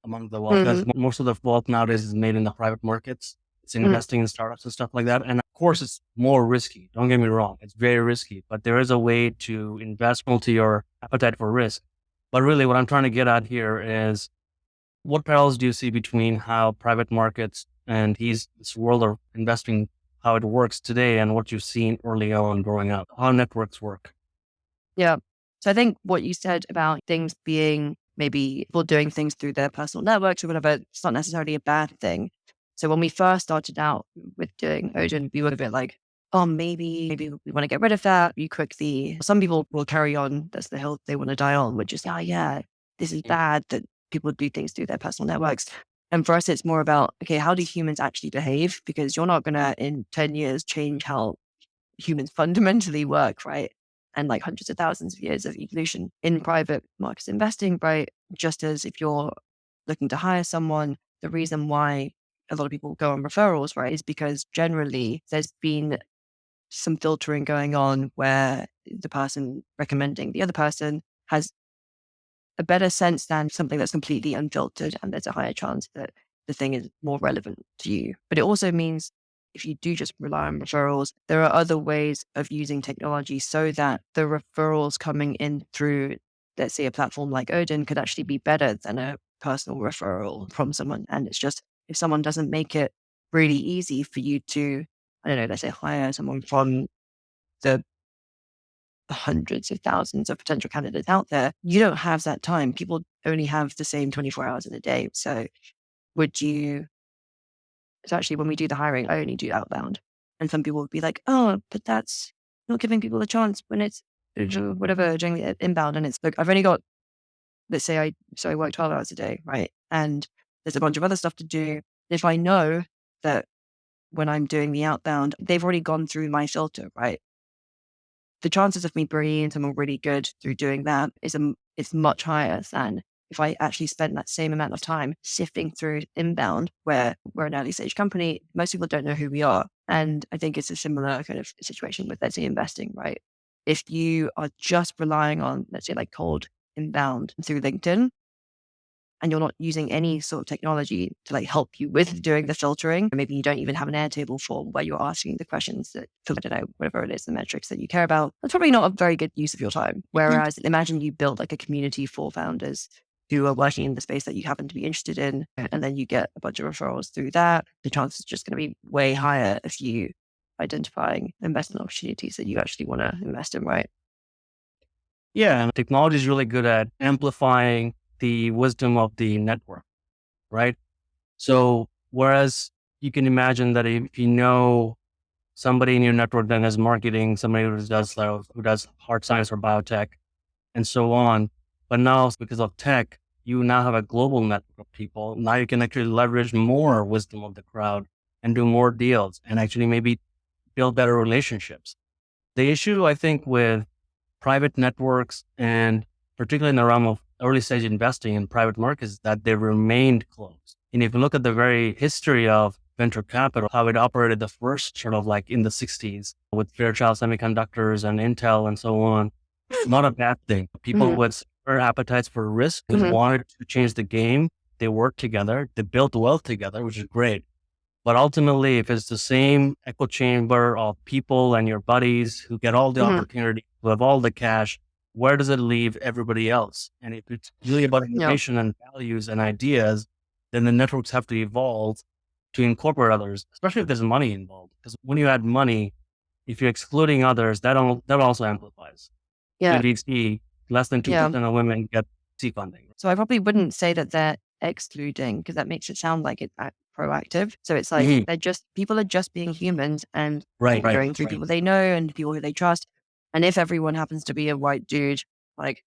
among the wealth. Because most of the wealth nowadays is made in the private markets. It's investing in startups and stuff like that. And of course, it's more risky. Don't get me wrong. It's very risky, but there is a way to invest to your appetite for risk. But really what I'm trying to get at here is, what parallels do you see between how private markets and this world of investing, how it works today and what you've seen early on growing up, how networks work? Yeah. So I think what you said about things being maybe people doing things through their personal networks or whatever, it's not necessarily a bad thing. So when we first started out with doing Odin, we were a bit like, oh, maybe we want to get rid of that. Some people will carry on. That's the hill they want to die on, which is, oh yeah, this is bad that people do things through their personal networks. And for us, it's more about, okay, how do humans actually behave? Because you're not going to, in 10 years, change how humans fundamentally work, right? And like hundreds of thousands of years of evolution in private markets investing, right? Just as if you're looking to hire someone, the reason why a lot of people go on referrals, right, is because generally there's been some filtering going on where the person recommending the other person has a better sense than something that's completely unfiltered, and there's a higher chance that the thing is more relevant to you. But it also means if you do just rely on referrals, there are other ways of using technology so that the referrals coming in through, let's say, a platform like Odin could actually be better than a personal referral from someone. And it's just, if someone doesn't make it really easy for you to, I don't know, let's say hire someone from the hundreds of thousands of potential candidates out there, you don't have that time. People only have the same 24 hours in a day. So it's actually, when we do the hiring, I only do outbound. And some people would be like, oh, but that's not giving people a chance when it's whatever during the inbound. And it's like, I've only got, let's say I work 12 hours a day, right? And there's a bunch of other stuff to do. If I know that when I'm doing the outbound, they've already gone through my filter, right? The chances of me bringing in someone really good through doing that is much higher than if I actually spent that same amount of time sifting through inbound, where we're an early stage company. Most people don't know who we are. And I think it's a similar kind of situation with, let's say, investing, right? If you are just relying on, let's say, like cold inbound through LinkedIn, and you're not using any sort of technology to like help you with doing the filtering, or maybe you don't even have an Airtable form where you're asking the questions that, I don't know, whatever it is, the metrics that you care about, that's probably not a very good use of your time. Whereas imagine you build like a community for founders who are working in the space that you happen to be interested in, and then you get a bunch of referrals through that. The chance is just going to be way higher if you identifying investment opportunities that you actually want to invest in, right? Yeah, and technology is really good at amplifying the wisdom of the network, right? So whereas you can imagine that if you know somebody in your network that has marketing, somebody who does hard science or biotech and so on, but now because of tech, you now have a global network of people. Now you can actually leverage more wisdom of the crowd and do more deals and actually maybe build better relationships. The issue, I think, with private networks, and particularly in the realm of early stage investing in private markets, is that they remained closed. And if you look at the very history of venture capital, how it operated the first sort of like in the 60s with Fairchild Semiconductors and Intel and so on, not a bad thing. People with similar appetites for risk who wanted to change the game, they worked together, they built wealth together, which is great. But ultimately, if it's the same echo chamber of people and your buddies who get all the opportunity, who have all the cash, where does it leave everybody else? And if it's really about innovation and values and ideas, then the networks have to evolve to incorporate others, especially if there's money involved. Because when you add money, if you're excluding others, that also amplifies. Yeah. You see less than 2% of women get C funding. So I probably wouldn't say that they're excluding, because that makes it sound like it's proactive. So it's like people are just being humans and going through people they know and people who they trust. And if everyone happens to be a white dude, like,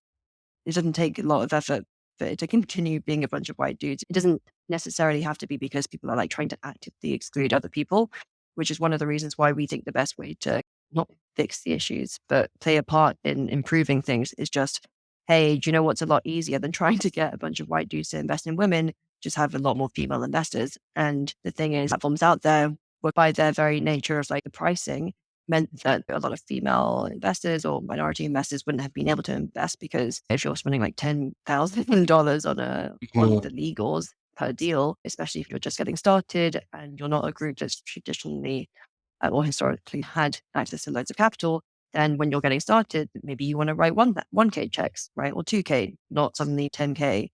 it doesn't take a lot of effort for it to continue being a bunch of white dudes. It doesn't necessarily have to be because people are like trying to actively exclude other people, which is one of the reasons why we think the best way to not fix the issues, but play a part in improving things is just, hey, do you know what's a lot easier than trying to get a bunch of white dudes to invest in women? just have a lot more female investors. And the thing is, platforms out there, by their very nature of like the pricing, meant that a lot of female investors or minority investors wouldn't have been able to invest, because if you're spending like $10,000 on the legals per deal, especially if you're just getting started and you're not a group that's traditionally or historically had access to loads of capital, then when you're getting started, maybe you want to write 1K checks, right? Or 2K, not suddenly 10K.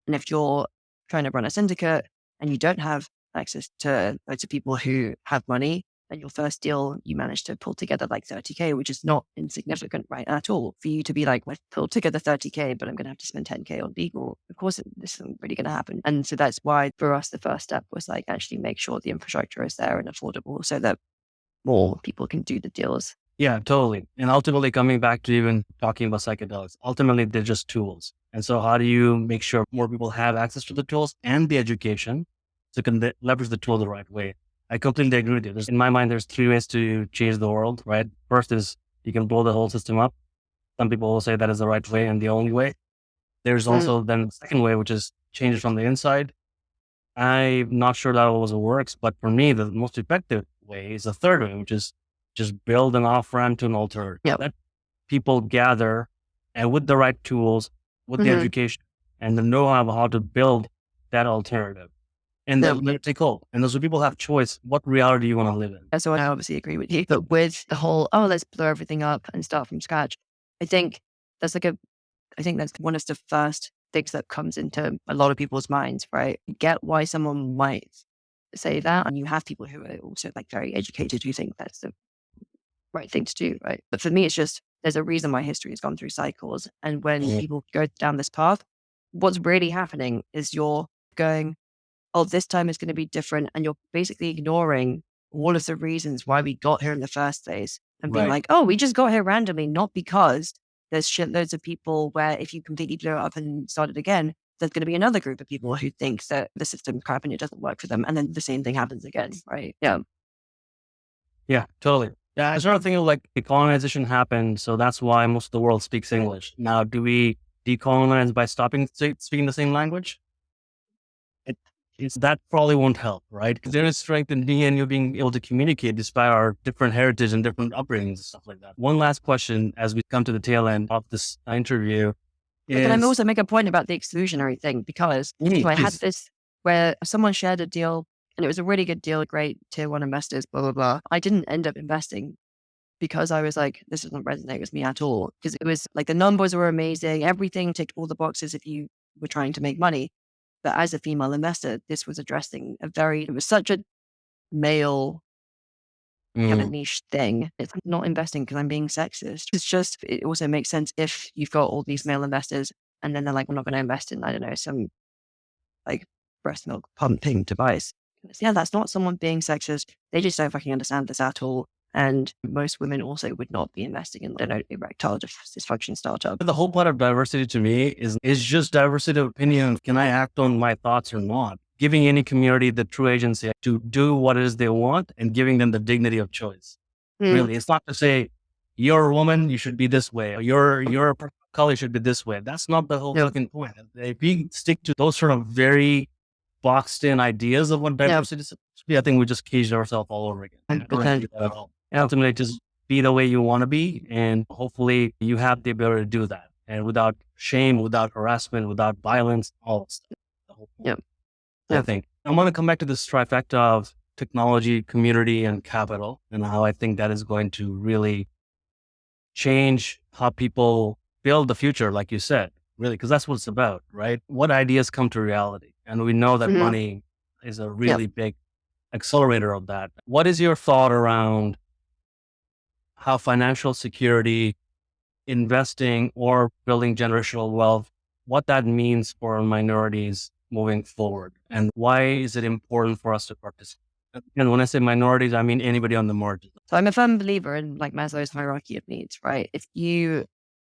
And if you're trying to run a syndicate and you don't have access to loads of people who have money, then your first deal, you manage to pull together like 30K, which is not insignificant, right? At all. For you to be like, well, pull together 30K, but I'm going to have to spend 10K on legal. Of course, this isn't really going to happen. And so that's why for us, the first step was like actually make sure the infrastructure is there and affordable so that more people can do the deals. Yeah, totally. And ultimately, coming back to even talking about psychedelics, ultimately, they're just tools. And so how do you make sure more people have access to the tools and the education so can leverage the tool the right way? I completely agree with you. In my mind, there's 3 ways to change the world, right? First is you can blow the whole system up. Some people will say that is the right way and the only way. There's also then the second way, which is change it from the inside. I'm not sure that always works, but for me, the most effective way is the third way, which is just build an off-ramp to an alternative. Yep. Let people gather and with the right tools, with the education and the know-how of how to build that alternative. And then let it take hold. And those people have choice. What reality do you want to live in? So I obviously agree with you. But with the whole, let's blow everything up and start from scratch, I think that's one of the first things that comes into a lot of people's minds, right? You get why someone might say that. And you have people who are also like very educated who think that's the right thing to do, right? But for me, it's just, there's a reason why history has gone through cycles. And when people go down this path, what's really happening is you're going, this time is going to be different. And you're basically ignoring all of the reasons why we got here in the first place and being like, we just got here randomly, not because there's shitloads of people where if you completely blow it up and start it again, there's going to be another group of people who think that the system's crap and it doesn't work for them. And then the same thing happens again, right? Yeah. Yeah, totally. Yeah, I started thinking like decolonization happened. So that's why most of the world speaks English. Now, do we decolonize by stopping speaking the same language? That probably won't help, right? Because there is strength in me and you being able to communicate despite our different heritage and different upbringings and stuff like that. One last question as we come to the tail end of this interview. Can I also make a point about the exclusionary thing? Because I had this where someone shared a deal and it was a really good deal, great tier 1 investors, blah, blah, blah. I didn't end up investing because I was like, this doesn't resonate with me at all. Because it was like the numbers were amazing. Everything ticked all the boxes if you were trying to make money. But as a female investor, this was addressing it was such a male kind of niche thing. It's not investing because I'm being sexist. It's just, it also makes sense if you've got all these male investors and then they're like, we're not going to invest in, I don't know, some like breast milk pumping device. Yeah, that's not someone being sexist. They just don't fucking understand this at all. And most women also would not be investing in, erectile dysfunction startup. The whole part of diversity to me is just diversity of opinion. Can I act on my thoughts or not? Giving any community the true agency to do what it is they want and giving them the dignity of choice. Really, it's not to say, you're a woman, you should be this way. Or you're a color, you should be this way. That's not the whole fucking point. If we stick to those sort of very boxed in ideas of what diversity is supposed to be, I think we just caged ourselves all over again. I don't like that at all. Ultimately, just be the way you want to be. And hopefully you have the ability to do that. And without shame, without harassment, without violence, all that stuff. The whole point. I think I'm going to come back to this trifecta of technology, community, and capital, and how I think that is going to really change how people build the future, like you said, really, because that's what it's about, right? What ideas come to reality? And we know that money is a really big accelerator of that. What is your thought around how financial security, investing, or building generational wealth, what that means for minorities moving forward? And why is it important for us to participate? And when I say minorities, I mean anybody on the margin. So I'm a firm believer in like Maslow's hierarchy of needs, right? If you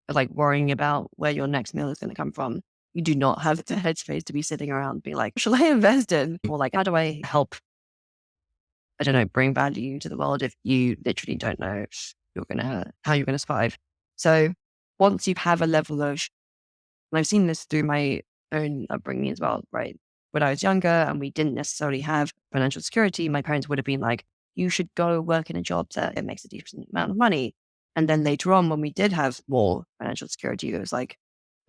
are like worrying about where your next meal is going to come from, you do not have the headspace to be sitting around and be like, shall I invest in? Or like, how do I help, I don't know, bring value to the world if you literally don't know how you're going to survive. So once you have a level of, and I've seen this through my own upbringing as well, right? when I was younger and we didn't necessarily have financial security, my parents would have been like, you should go work in a job that it makes a decent amount of money. And then later on, when we did have more financial security, it was like,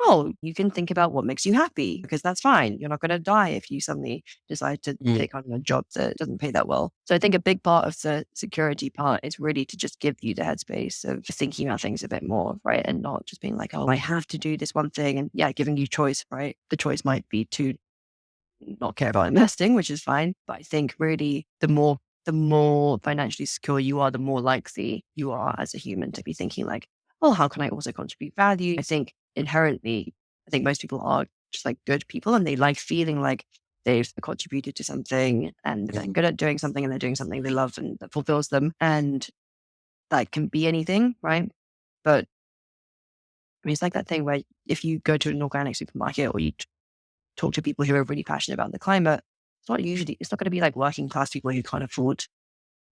oh, you can think about what makes you happy because that's fine. You're not going to die if you suddenly decide to take on a job that doesn't pay that well. So I think a big part of the security part is really to just give you the headspace of thinking about things a bit more, right? And not just being like, oh, I have to do this one thing. And yeah, giving you choice, right? The choice might be to not care about investing, which is fine. But I think really the more financially secure you are, the more likely you are as a human to be thinking like, oh, how can I also contribute value? I think inherently, I think most people are just like good people and they like feeling like they've contributed to something and they're good at doing something and they're doing something they love and that fulfills them. And that can be anything, right? But I mean, it's like that thing where if you go to an organic supermarket or you talk to people who are really passionate about the climate, it's not going to be like working class people who can't afford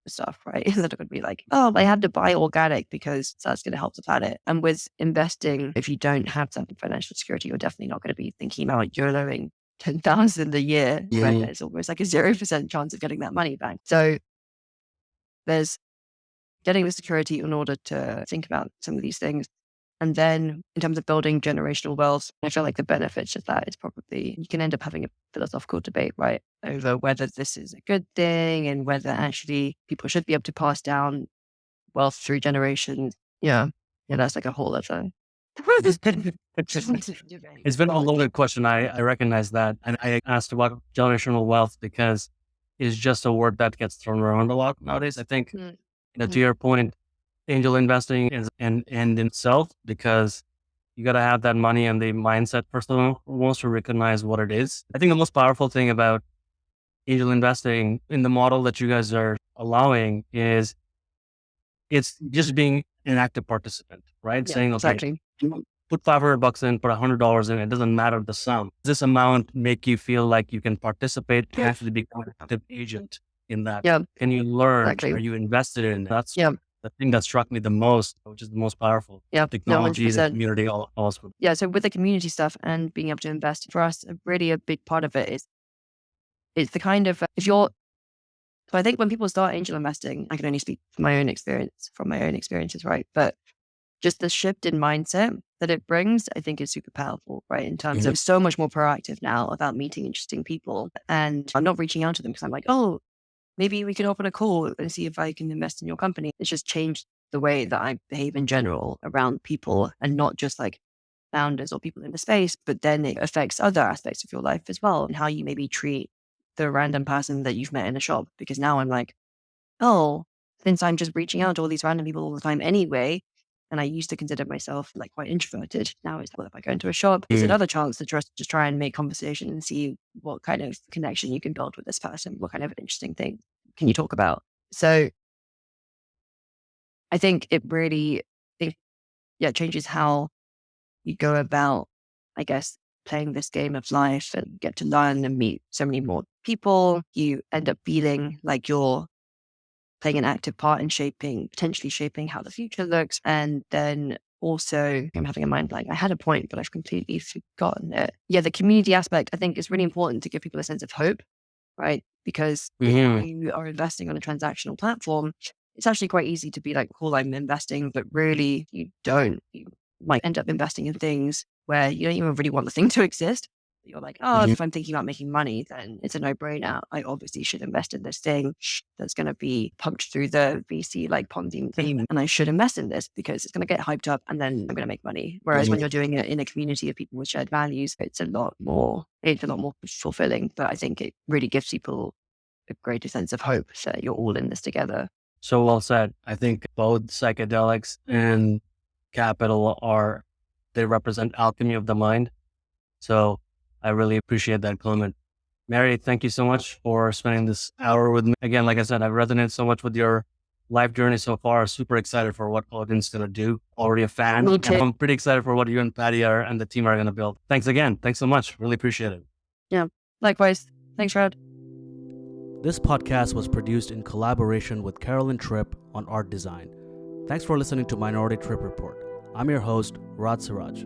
stuff, right? It's not going to be like, oh, I have to buy organic because that's going to help the planet. And with investing, if you don't have some financial security, you're definitely not going to be thinking about YOLOing 10,000 a year when there's almost like a 0% chance of getting that money back. So there's getting the security in order to think about some of these things. And then in terms of building generational wealth, I feel like the benefits of that is probably you can end up having a philosophical debate, right, over whether this is a good thing and whether actually people should be able to pass down wealth through generations. Yeah, that's like a whole other. It's been a loaded question. I recognize that. And I asked about generational wealth because it's just a word that gets thrown around a lot nowadays. I think, to your point, angel investing is an end in itself because you got to have that money and the mindset first and foremost to recognize what it is. I think the most powerful thing about angel investing in the model that you guys are allowing is it's just being an active participant, right? Yeah, saying, okay, exactly. put $500 in, put $100 in, it doesn't matter the sum. Does this amount make you feel like you can participate and actually become an active agent in that? Yeah. Can you learn? Exactly. Are you invested in? That's the thing that struck me the most, which is the most powerful. Yeah. Technology, the community, also. Yeah. So with the community stuff and being able to invest, for us, really a big part of it is it's the kind of, so I think when people start angel investing, I can only speak from my own experiences, right? But just the shift in mindset that it brings, I think is super powerful, right? In terms of so much more proactive now about meeting interesting people. And I'm not reaching out to them because I'm like, oh, maybe we can open a call and see if I can invest in your company. It's just changed the way that I behave in general around people and not just like founders or people in the space, but then it affects other aspects of your life as well and how you maybe treat the random person that you've met in a shop. Because now I'm like, oh, since I'm just reaching out to all these random people all the time anyway, and I used to consider myself like quite introverted. Now it's, well, if I go into a shop, it's another chance to just try and make conversation and see what kind of connection you can build with this person. What kind of interesting thing can you talk about? So I think it really, changes how you go about, I guess, playing this game of life and get to learn and meet so many more people. You end up feeling like you're playing an active part in potentially shaping how the future looks. And then also, I'm having a mind blank. I had a point, but I've completely forgotten it. Yeah, the community aspect, I think, is really important to give people a sense of hope, right? Because if you are investing on a transactional platform, it's actually quite easy to be like, cool, I'm investing, but really you don't. You might end up investing in things where you don't even really want the thing to exist. You're like, oh, if I'm thinking about making money, then it's a no-brainer. I obviously should invest in this thing that's going to be pumped through the VC like Ponzi theme. And I should invest in this because it's going to get hyped up and then I'm going to make money. Whereas when you're doing it in a community of people with shared values, it's a lot more fulfilling. But I think it really gives people a greater sense of hope that you're all in this together. So well said. I think both psychedelics and capital they represent alchemy of the mind. So I really appreciate that comment. Mary, thank you so much for spending this hour with me. Again, like I said, I've resonated so much with your life journey so far. Super excited for what Odin's going to do. Already a fan. Me too. And I'm pretty excited for what you and Patty and the team are going to build. Thanks again. Thanks so much. Really appreciate it. Yeah, likewise. Thanks, Rod. This podcast was produced in collaboration with Carolyn Tripp on art design. Thanks for listening to Minority Trip Report. I'm your host, Rod Siraj.